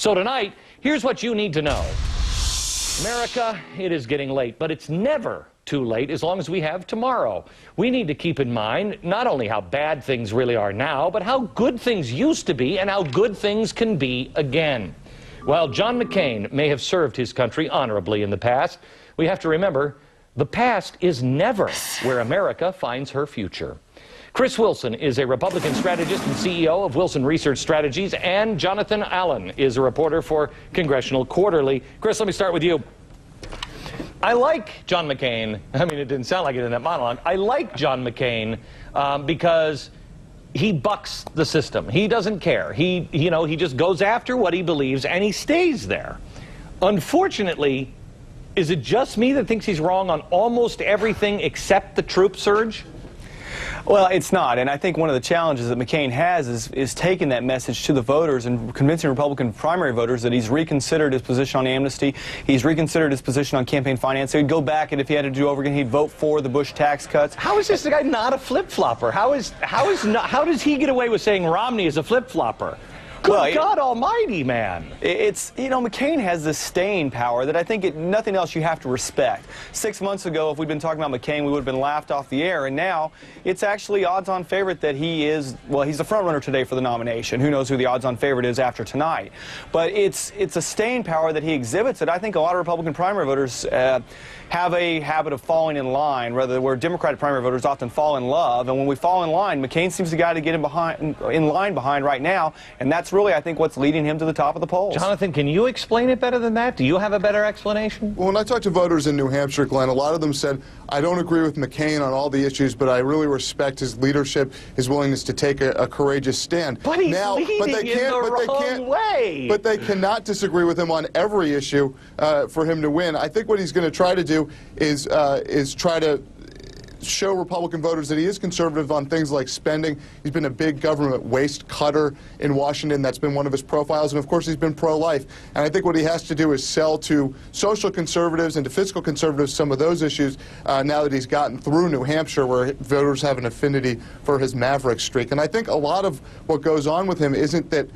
So tonight, here's what you need to know. America, it is getting late, but it's never too late as long as we have tomorrow. We need to keep in mind not only how bad things really are now, but how good things used to be and how good things can be again. While John McCain may have served his country honorably in the past, we have to remember the past is never where America finds her future. Chris Wilson is a Republican strategist and CEO of Wilson Research Strategies, and Jonathan Allen is a reporter for Congressional Quarterly. Chris, let me start with you. I like John McCain. I mean, it didn't sound like it in that monologue. I like John McCain because he bucks the system. He doesn't care. He just goes after what he believes, and he stays there. Unfortunately, is it just me that thinks he's wrong on almost everything except the troop surge? Well, it's not, and I think one of the challenges that McCain has is taking that message to the voters and convincing Republican primary voters that he's reconsidered his position on amnesty, he's reconsidered his position on campaign finance. He'd go back, and if he had to do over again, he'd vote for the Bush tax cuts. How is this guy not a flip-flopper? How does he get away with saying Romney is a flip-flopper? Good God almighty, man. McCain has this staying power that I think nothing else you have to respect. 6 months ago, if we'd been talking about McCain, we would have been laughed off the air, and now it's actually odds-on favorite that he's the front-runner today for the nomination. Who knows who the odds-on favorite is after tonight. But it's a staying power that he exhibits that I think a lot of Republican primary voters have a habit of falling in line, where Democratic primary voters often fall in love, and when we fall in line, McCain seems the guy to get in line behind right now, and that's really, I think, what's leading him to the top of the polls. Jonathan, can you explain it better than that? Do you have a better explanation? Well, when I talked to voters in New Hampshire, Glenn, a lot of them said, I don't agree with McCain on all the issues, but I really respect his leadership, his willingness to take a courageous stand. But he's leading in the wrong way. But they cannot disagree with him on every issue for him to win. I think what he's going to try to do is try to show Republican voters that he is conservative on things like spending. He's been a big government waste cutter in Washington. That's been one of his profiles. And, of course, he's been pro-life. And I think what he has to do is sell to social conservatives and to fiscal conservatives some of those issues now that he's gotten through New Hampshire, where voters have an affinity for his maverick streak. And I think a lot of what goes on with him isn't that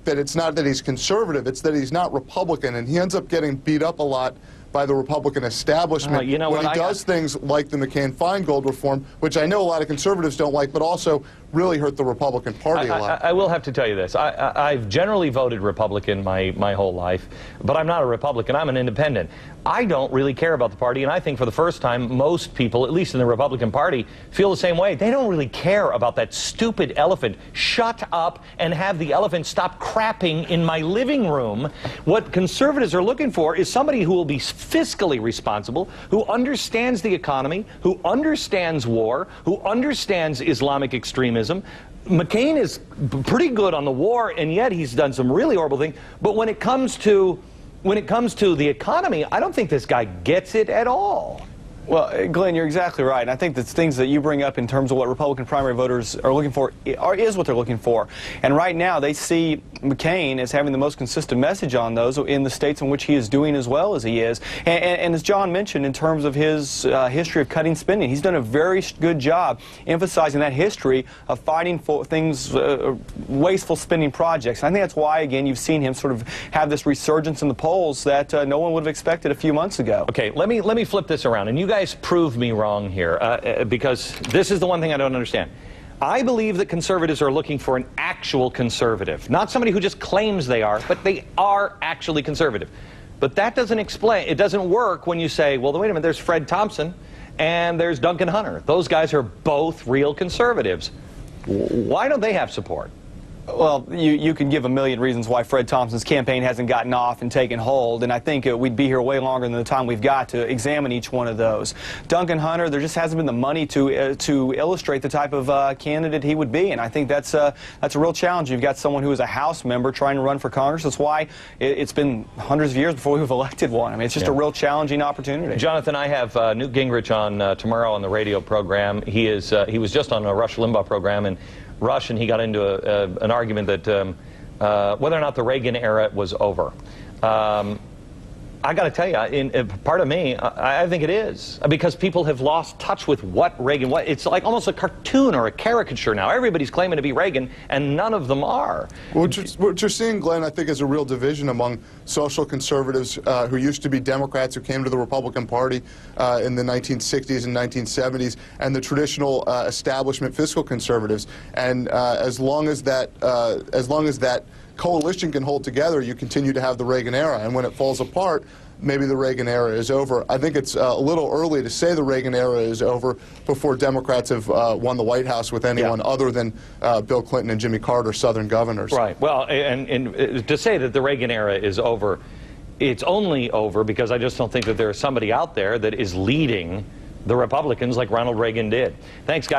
it's not that he's conservative, it's that he's not Republican. And he ends up getting beat up a lot by the Republican establishment when he does things like the McCain-Feingold reform, which I know a lot of conservatives don't like, but also really hurt the Republican Party a lot. I will have to tell you this. I've generally voted Republican my whole life, but I'm not a Republican. I'm an independent. I don't really care about the party, and I think for the first time, most people, at least in the Republican Party, feel the same way. They don't really care about that stupid elephant. Shut up and have the elephant stop crapping in my living room. What conservatives are looking for is somebody who will be fiscally responsible, who understands the economy, who understands war, who understands Islamic extremism. McCain is pretty good on the war, and yet he's done some really horrible things. But when it comes to the economy, I don't think this guy gets it at all. Well, Glenn, you're exactly right. And I think the things that you bring up in terms of what Republican primary voters are looking for is what they're looking for. And right now, they see McCain as having the most consistent message on those in the states in which he is doing as well as he is. And as John mentioned, in terms of his history of cutting spending, he's done a very good job emphasizing that history of fighting for things, wasteful spending projects. And I think that's why, again, you've seen him sort of have this resurgence in the polls that no one would have expected a few months ago. Okay, let me flip this around. And you guys prove me wrong here, because this is the one thing I don't understand. I believe that conservatives are looking for an actual conservative, not somebody who just claims they are, but they are actually conservative. But that doesn't explain, it doesn't work when you say, well, wait a minute, there's Fred Thompson and there's Duncan Hunter. Those guys are both real conservatives. Why don't they have support? Well, you can give a million reasons why Fred Thompson's campaign hasn't gotten off and taken hold, and I think we'd be here way longer than the time we've got to examine each one of those. Duncan Hunter, there just hasn't been the money to illustrate the type of candidate he would be, and I think that's a real challenge. You've got someone who is a House member trying to run for Congress. That's why it's been hundreds of years before we've elected one. I mean, it's just a real challenging opportunity. Jonathan, I have Newt Gingrich on tomorrow on the radio program. He was just on a Rush Limbaugh program, and Rush, and he got into an argument that whether or not the Reagan era was over. I got to tell you, part of me, I think it is, because people have lost touch with what Reagan was. It's like almost a cartoon or a caricature now. Everybody's claiming to be Reagan, and none of them are. What you're seeing, Glenn, I think is a real division among social conservatives who used to be Democrats, who came to the Republican Party in the 1960s and 1970s, and the traditional establishment fiscal conservatives. And as long as that coalition can hold together, you continue to have the Reagan era. And when it falls apart, maybe the Reagan era is over. I think it's a little early to say the Reagan era is over before Democrats have won the White House with anyone other than Bill Clinton and Jimmy Carter, Southern governors. Right. Well, and to say that the Reagan era is over, it's only over because I just don't think that there is somebody out there that is leading the Republicans like Ronald Reagan did. Thanks, guys.